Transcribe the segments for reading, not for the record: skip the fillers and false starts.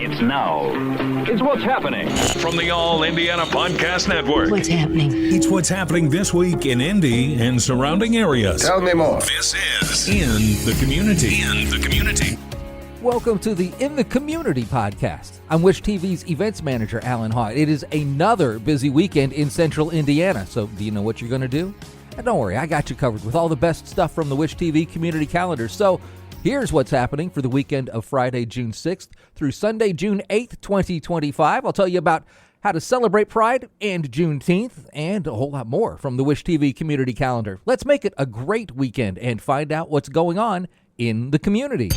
It's now. It's what's happening. From the All Indiana Podcast Network. What's happening? It's what's happening this week in Indy and surrounding areas. Tell me more. This is In the Community. In the Community. Welcome to the In the Community podcast. I'm Wish TV's events manager, Allan Haw. It is another busy weekend in central Indiana. So do you know what you're going to do? Don't worry, I got you covered with all the best stuff from the Wish TV community calendar. So here's what's happening for the weekend of Friday, June 6th through Sunday, June 8th, 2025. I'll tell you about how to celebrate Pride and Juneteenth and a whole lot more from the Wish TV community calendar. Let's make it a great weekend and find out what's going on in the community.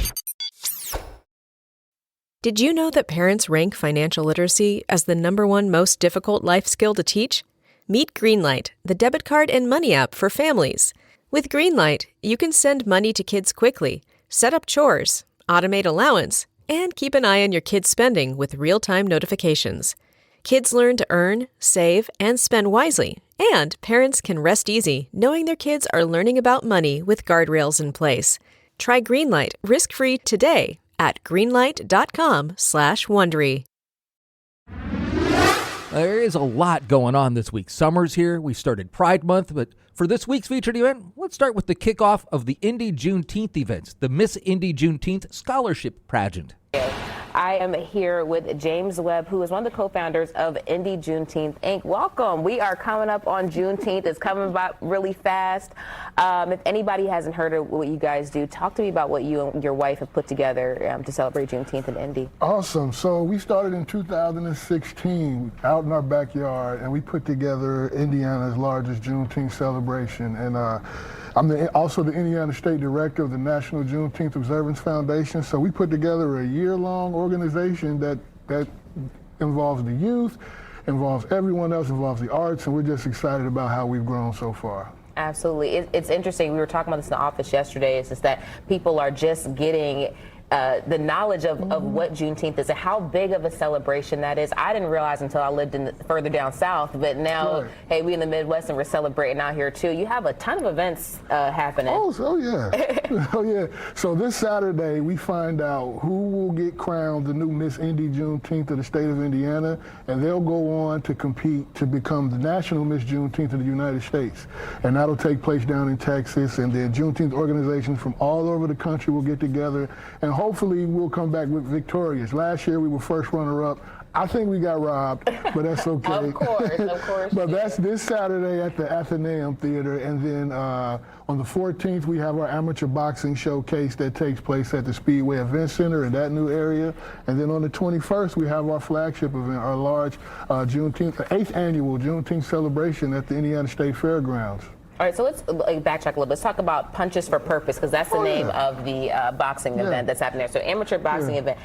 Did you know that parents rank financial literacy as the #1 most difficult life skill to teach? Meet Greenlight, the debit card and money app for families. With Greenlight, you can send money to kids quickly, set up chores, automate allowance, and keep an eye on your kids' spending with real-time notifications. Kids learn to earn, save, and spend wisely, and parents can rest easy knowing their kids are learning about money with guardrails in place. Try Greenlight risk-free today at greenlight.com/Wondery. There is a lot going on this week. Summer's here. We started Pride Month, but for this week's featured event, let's start with the kickoff of the Indy Juneteenth events, the Miss Indy Juneteenth Scholarship Pageant. I am here with James Webb, who is one of the co-founders of Indy Juneteenth, Inc. Welcome. We are coming up on Juneteenth. It's coming by really fast. If anybody hasn't heard of what you guys do, talk to me about what you and your wife have put together to celebrate Juneteenth in Indy. Awesome. So we started in 2016 out in our backyard, and we put together Indiana's largest Juneteenth celebration. And I'm also the Indiana State Director of the National Juneteenth Observance Foundation. So we put together a year-long organization that involves the youth, involves everyone else, involves the arts, and we're just excited about how we've grown so far. Absolutely. It's interesting. We were talking about this in the office yesterday. It's just that people are just getting the knowledge of what Juneteenth is and how big of a celebration that is. I didn't realize until I lived further down south, but now, Right. Hey, we in the Midwest and we're celebrating out here too. You have a ton of events happening. Oh yeah. Oh yeah. So this Saturday we find out who will get crowned the new Miss Indy Juneteenth of the state of Indiana, and they'll go on to compete to become the national Miss Juneteenth of the United States. And that'll take place down in Texas, and then Juneteenth organizations from all over the country will get together, and hopefully we'll come back with victorious. Last year we were first runner-up. I think we got robbed, but that's okay. Of course. But that's this Saturday at the Athenaeum Theater, and then on the 14th we have our amateur boxing showcase that takes place at the Speedway Event Center in that new area, and then on the 21st we have our flagship event, our large Juneteenth, 8th annual Juneteenth celebration at the Indiana State Fairgrounds. All right, so let's backtrack a little bit. Let's talk about Punches for Purpose, because that's the name of the boxing event that's happening there. So amateur boxing event.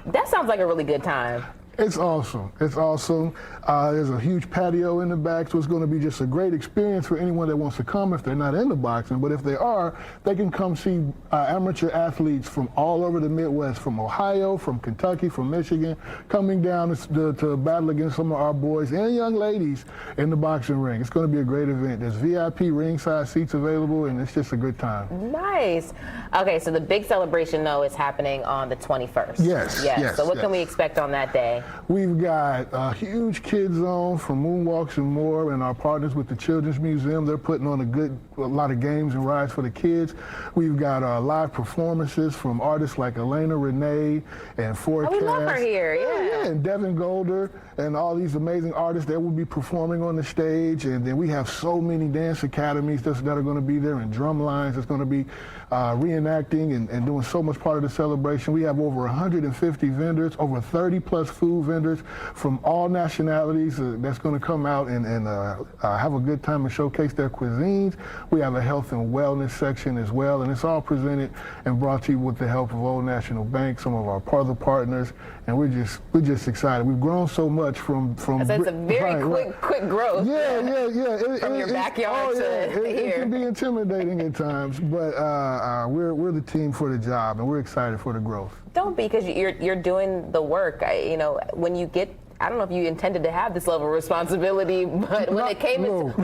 That sounds like a really good time. It's awesome. It's awesome. There's a huge patio in the back, so it's going to be just a great experience for anyone that wants to come if they're not into boxing. But if they are, they can come see amateur athletes from all over the Midwest, from Ohio, from Kentucky, from Michigan, coming down to battle against some of our boys and young ladies in the boxing ring. It's going to be a great event. There's VIP ringside seats available, and it's just a good time. Nice. Okay, so the big celebration, though, is happening on the 21st. Yes. So what can we expect on that day? We've got a huge kids zone for moonwalks and more, and our partners with the Children's Museum, they're putting on a lot of games and rides for the kids. We've got live performances from artists like Elena Renee and Forecast. Oh, we love her here, yeah. And Devin Golder and all these amazing artists that will be performing on the stage. And then we have so many dance academies that are going to be there, and drum lines that's going to be reenacting and doing so much part of the celebration. We have over 150 vendors, over 30 plus food vendors from all nationalities that's going to come out and have a good time and showcase their cuisines. We have a health and wellness section as well, and it's all presented and brought to you with the help of Old National Bank, some of our other partners, and we're just excited. We've grown so much from. So it's a very quick growth. Yeah. From your backyard to here. It can be intimidating at times, but we're the team for the job, and we're excited for the growth. Don't be, because you're doing the work. When you get I don't know if you intended to have this level of responsibility, but when it came to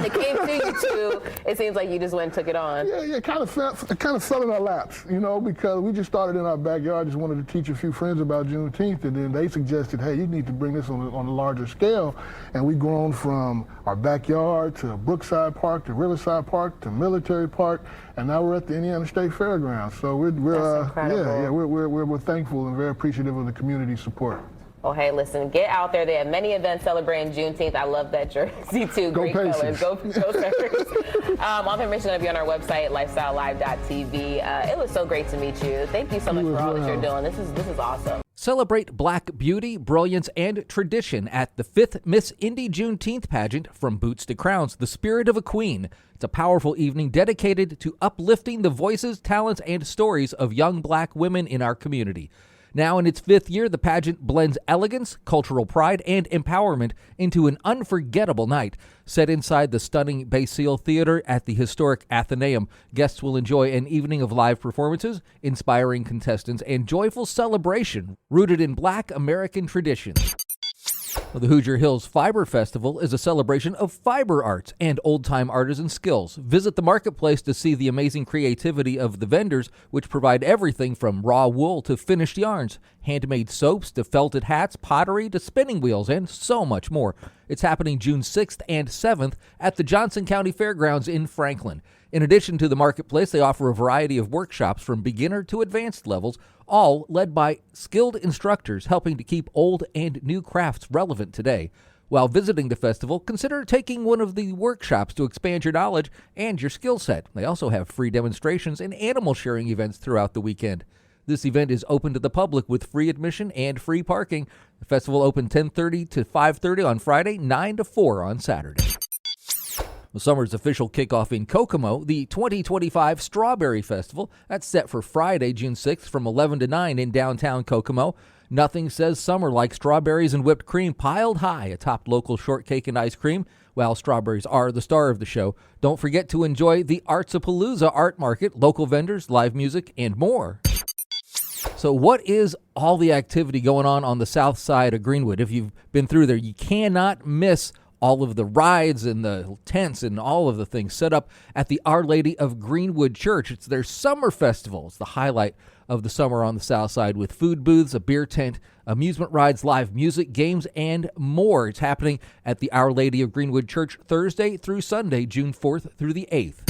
you two, it seems like you just went and took it on. Yeah, it kind of fell in our laps, because we just started in our backyard, just wanted to teach a few friends about Juneteenth, and then they suggested, hey, you need to bring this on a larger scale, and we've grown from our backyard to Brookside Park to Riverside Park to Military Park, and now we're at the Indiana State Fairgrounds. So we're thankful and very appreciative of the community support. Oh, hey, listen, get out there. They have many events celebrating Juneteenth. I love that jersey, too. Go Great Pacers. colors. Go Pacers. All the information will be on our website, lifestylelive.tv. It was so great to meet you. Thank you so much for all that you're doing. This is awesome. Celebrate Black beauty, brilliance, and tradition at the 5th Miss Indy Juneteenth pageant, From Boots to Crowns, the Spirit of a Queen. It's a powerful evening dedicated to uplifting the voices, talents, and stories of young Black women in our community. Now in its 5th year, the pageant blends elegance, cultural pride, and empowerment into an unforgettable night. Set inside the stunning Bay Seal Theater at the historic Athenaeum, guests will enjoy an evening of live performances, inspiring contestants, and joyful celebration rooted in Black American traditions. The Hoosier Hills Fiber Festival is a celebration of fiber arts and old-time artisan skills. Visit the marketplace to see the amazing creativity of the vendors, which provide everything from raw wool to finished yarns, handmade soaps to felted hats, pottery to spinning wheels, and so much more. It's happening June 6th and 7th at the Johnson County Fairgrounds in Franklin. In addition to the marketplace, they offer a variety of workshops from beginner to advanced levels, all led by skilled instructors helping to keep old and new crafts relevant today. While visiting the festival, consider taking one of the workshops to expand your knowledge and your skill set. They also have free demonstrations and animal sharing events throughout the weekend. This event is open to the public with free admission and free parking. The festival opened 10:30 to 5:30 on Friday, 9 to 4 on Saturday. The summer's official kickoff in Kokomo, the 2025 Strawberry Festival. That's set for Friday, June 6th from 11 to 9 in downtown Kokomo. Nothing says summer like strawberries and whipped cream piled high atop local shortcake and ice cream. While strawberries are the star of the show, don't forget to enjoy the Artsapalooza Art Market, local vendors, live music, and more. So what is all the activity going on the south side of Greenwood? If you've been through there, you cannot miss all of the rides and the tents and all of the things set up at the Our Lady of Greenwood Church. It's their summer festival. It's the highlight of the summer on the south side with food booths, a beer tent, amusement rides, live music, games, and more. It's happening at the Our Lady of Greenwood Church Thursday through Sunday, June 4th through the 8th.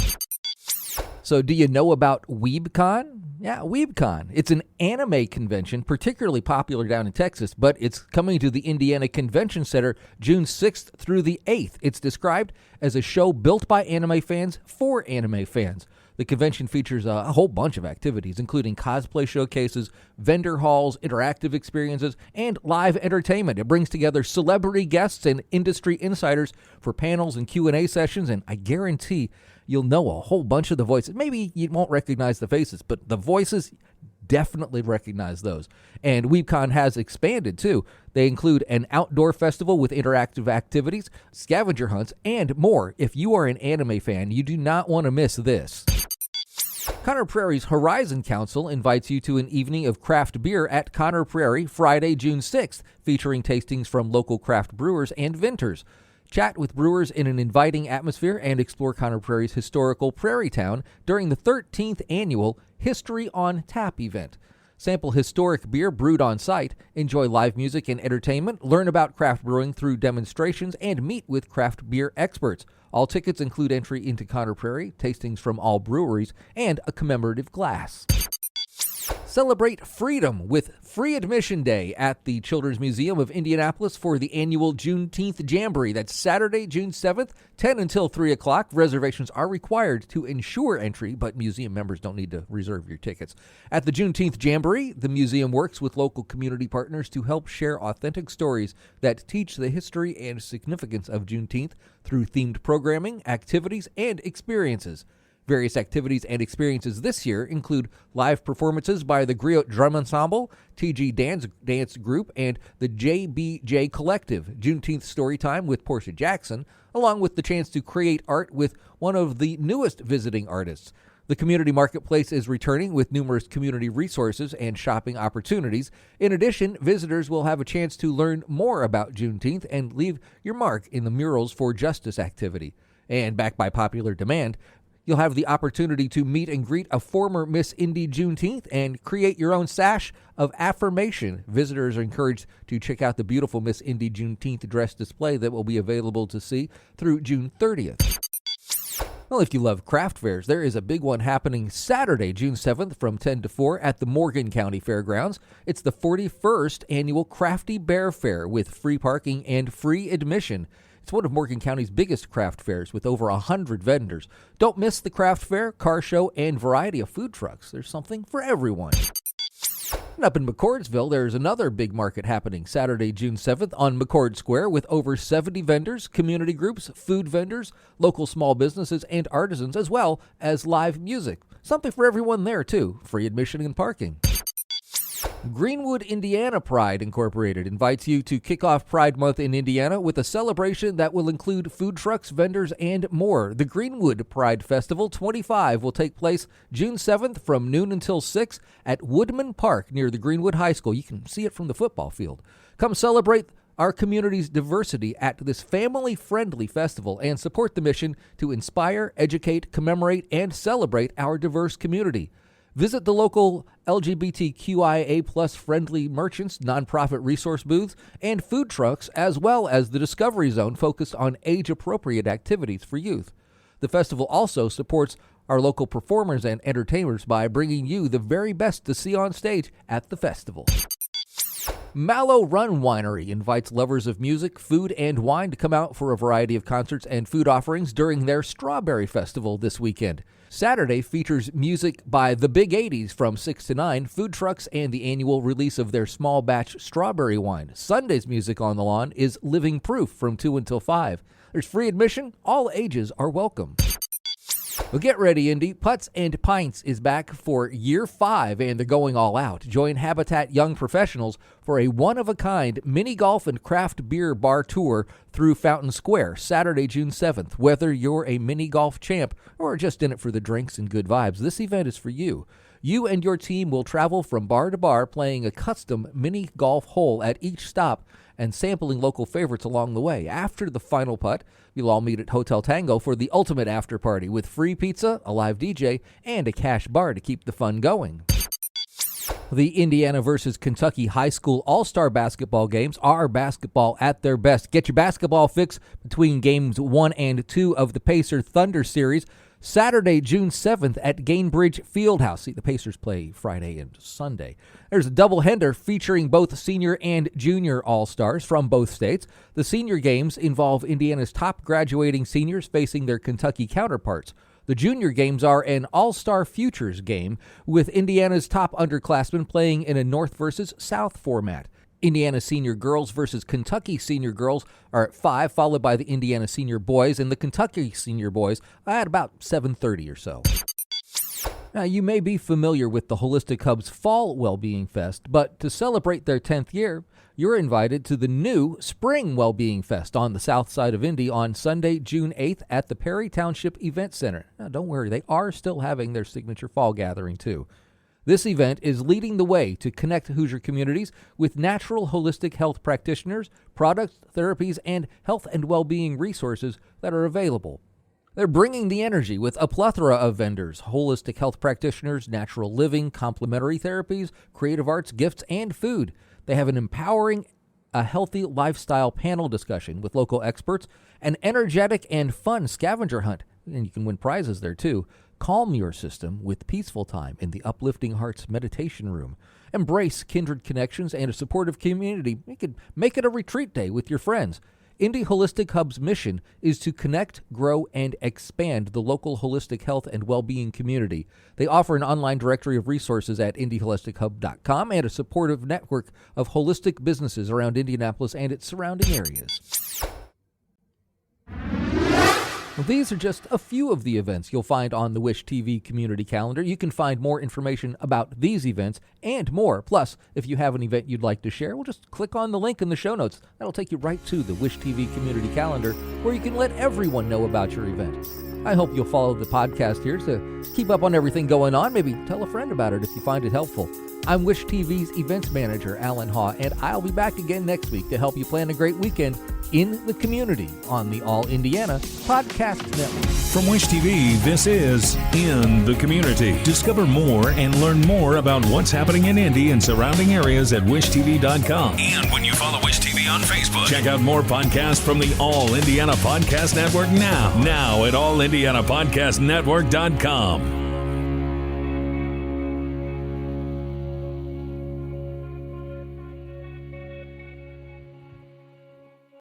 So do you know about WeebCon? Yeah, WeebCon. It's an anime convention, particularly popular down in Texas, but it's coming to the Indiana Convention Center June 6th through the 8th. It's described as a show built by anime fans for anime fans. The convention features a whole bunch of activities, including cosplay showcases, vendor halls, interactive experiences, and live entertainment. It brings together celebrity guests and industry insiders for panels and Q&A sessions, and I guarantee you'll know a whole bunch of the voices. Maybe you won't recognize the faces, but the voices, definitely recognize those. And WeebCon has expanded, too. They include an outdoor festival with interactive activities, scavenger hunts, and more. If you are an anime fan, you do not want to miss this. Conner Prairie's Horizon Council invites you to an evening of craft beer at Conner Prairie Friday, June 6th, featuring tastings from local craft brewers and vintners. Chat with brewers in an inviting atmosphere and explore Conner Prairie's historical Prairie Town during the 13th annual History on Tap event. Sample historic beer brewed on site, enjoy live music and entertainment, learn about craft brewing through demonstrations, and meet with craft beer experts. All tickets include entry into Conner Prairie, tastings from all breweries, and a commemorative glass. Celebrate freedom with free admission day at the Children's Museum of Indianapolis for the annual Juneteenth Jamboree. That's Saturday, June 7th, 10 until 3 o'clock. Reservations are required to ensure entry, but museum members don't need to reserve your tickets. At the Juneteenth Jamboree, the museum works with local community partners to help share authentic stories that teach the history and significance of Juneteenth through themed programming, activities, and experiences. Various activities and experiences this year include live performances by the Griot Drum Ensemble, TG Dance Group, and the JBJ Collective, Juneteenth Storytime with Portia Jackson, along with the chance to create art with one of the newest visiting artists. The community marketplace is returning with numerous community resources and shopping opportunities. In addition, visitors will have a chance to learn more about Juneteenth and leave your mark in the Murals for Justice activity. And backed by popular demand, you'll have the opportunity to meet and greet a former Miss Indy Juneteenth and create your own sash of affirmation. Visitors are encouraged to check out the beautiful Miss Indy Juneteenth dress display that will be available to see through June 30th. Well, if you love craft fairs, there is a big one happening Saturday, June 7th from 10 to 4 at the Morgan County Fairgrounds. It's the 41st annual Crafty Bear Fair with free parking and free admission. It's one of Morgan County's biggest craft fairs with over 100 vendors. Don't miss the craft fair, car show, and variety of food trucks. There's something for everyone. And up in McCordsville, there's another big market happening Saturday, June 7th on McCord Square with over 70 vendors, community groups, food vendors, local small businesses, and artisans, as well as live music. Something for everyone there, too. Free admission and parking. Greenwood, Indiana Pride Incorporated invites you to kick off Pride Month in Indiana with a celebration that will include food trucks, vendors, and more. The Greenwood Pride Festival 25 will take place June 7th from noon until 6 at Woodman Park near the Greenwood High School. You can see it from the football field. Come celebrate our community's diversity at this family-friendly festival and support the mission to inspire, educate, commemorate, and celebrate our diverse community. Visit the local LGBTQIA plus friendly merchants, nonprofit resource booths, and food trucks, as well as the Discovery Zone focused on age-appropriate activities for youth. The festival also supports our local performers and entertainers by bringing you the very best to see on stage at the festival. Mallow Run Winery invites lovers of music, food, and wine to come out for a variety of concerts and food offerings during their Strawberry Festival this weekend. Saturday features music by the Big 80s from 6 to 9, food trucks, and the annual release of their small batch strawberry wine. Sunday's music on the lawn is Living Proof from 2 until 5. There's free admission. All ages are welcome. Well, get ready, Indy. Putts and Pints is back for year 5, and they're going all out. Join Habitat Young Professionals for a one-of-a-kind mini golf and craft beer bar tour through Fountain Square, Saturday, June 7th. Whether you're a mini golf champ or just in it for the drinks and good vibes, this event is for you. You and your team will travel from bar to bar, playing a custom mini golf hole at each stop and sampling local favorites along the way. After the final putt, you'll all meet at Hotel Tango for the ultimate after party with free pizza, a live DJ, and a cash bar to keep the fun going. The Indiana versus Kentucky High School All-Star basketball games are basketball at their best. Get your basketball fix between games 1 and 2 of the Pacer Thunder Series. Saturday, June 7th at Gainbridge Fieldhouse. See, the Pacers play Friday and Sunday. There's a doubleheader featuring both senior and junior All-Stars from both states. The senior games involve Indiana's top graduating seniors facing their Kentucky counterparts. The junior games are an All-Star Futures game with Indiana's top underclassmen playing in a North versus South format. Indiana senior girls versus Kentucky senior girls are at 5, followed by the Indiana senior boys, and the Kentucky senior boys at about 7:30 or so. Now, you may be familiar with the Holistic Hub's Fall Wellbeing Fest, but to celebrate their 10th year, you're invited to the new Spring Wellbeing Fest on the south side of Indy on Sunday, June 8th at the Perry Township Event Center. Now, don't worry, they are still having their signature fall gathering, too. This event is leading the way to connect Hoosier communities with natural holistic health practitioners, products, therapies, and health and well-being resources that are available. They're bringing the energy with a plethora of vendors, holistic health practitioners, natural living, complementary therapies, creative arts, gifts, and food. They have an empowering, a healthy lifestyle panel discussion with local experts, an energetic and fun scavenger hunt, and you can win prizes there too. Calm your system with peaceful time in the Uplifting Hearts Meditation Room. Embrace kindred connections and a supportive community. You could make it a retreat day with your friends. Indy Holistic Hub's mission is to connect, grow, and expand the local holistic health and well-being community. They offer an online directory of resources at indyholistichub.com and a supportive network of holistic businesses around Indianapolis and its surrounding areas. Well, these are just a few of the events you'll find on the Wish TV community calendar. You can find more information about these events and more. Plus, if you have an event you'd like to share, well, just click on the link in the show notes. That'll take you right to the Wish TV community calendar where you can let everyone know about your event. I hope you'll follow the podcast here to keep up on everything going on. Maybe tell a friend about it if you find it helpful. I'm Wish TV's events manager, Allan Haw, and I'll be back again next week to help you plan a great weekend in the community on the All Indiana Podcast Network. From Wish TV, this is In the Community. Discover more and learn more about what's happening in Indy and surrounding areas at wishtv.com. And when you follow Wish TV on Facebook, check out more podcasts from the All Indiana Podcast Network now at allindianapodcastnetwork.com.